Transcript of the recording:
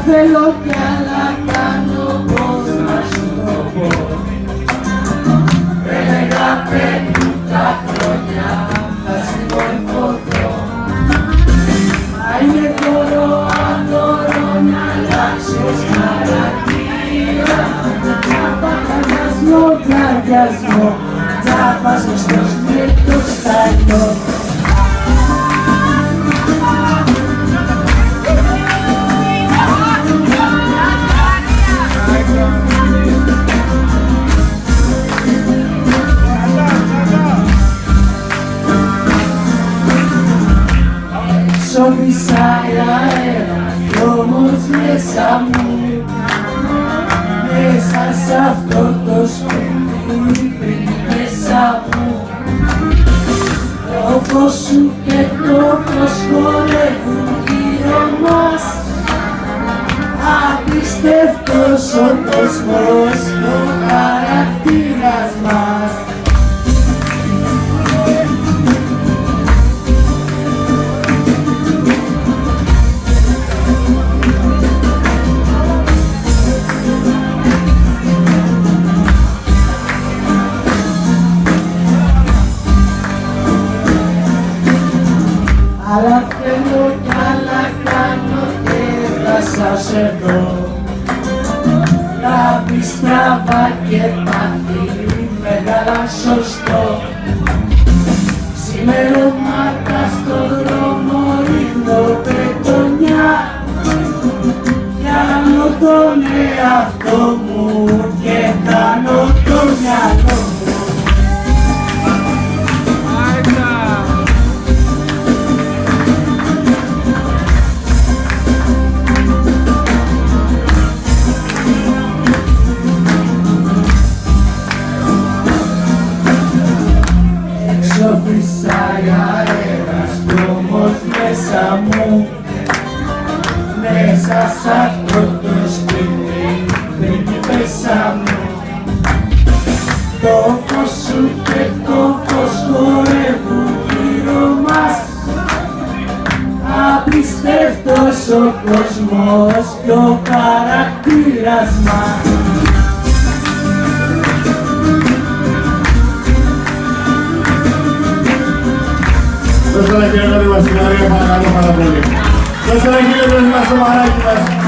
Θέλω κι άλλα κάνω, πώς να σου το πω. Έλεγα πριν τα χρόνια θα συμμορφωθώ. Μα είναι δώρο αδώρο να αλλάξεις χαρακτήρα. Τσάπα χανιασμό, πλαγιασμό, τσάπα σωστός με το στάλιο. Φυσάει αέρα κι όμως μέσα μου, μέσα σ' αυτό το σπίτι πριν μέσα μου, το φως σου και το φως χορεύουν γύρω μας. Απίστευτος ο κόσμος, ο χαρακτήρας μας. Αλλά θέλω κι άλλα κάνω και έφτασα σ' εδώ. Λάβει στραβά και πάθη μεγάλα σωστό. Ξημερώματα στον δρόμο ρίχνω πετονιά. Πιάνω τον εαυτό μου και κάνω το μυαλό μου. Φυσάει αέρας κι όμως μέσα μου, μέσα σ' αυτό το σπίτι πριν πέσα μου, το φως σου και το φως χορεύουν γύρω μας. Απίστευτος ο κόσμος κι ο χαρακτήρας μας. Δώστε ένα χειροκρότημα στην Μαρία, παρακαλώ πάρα πολύ. Δώστε ένα χειροκρότημα στο μαράκι μας.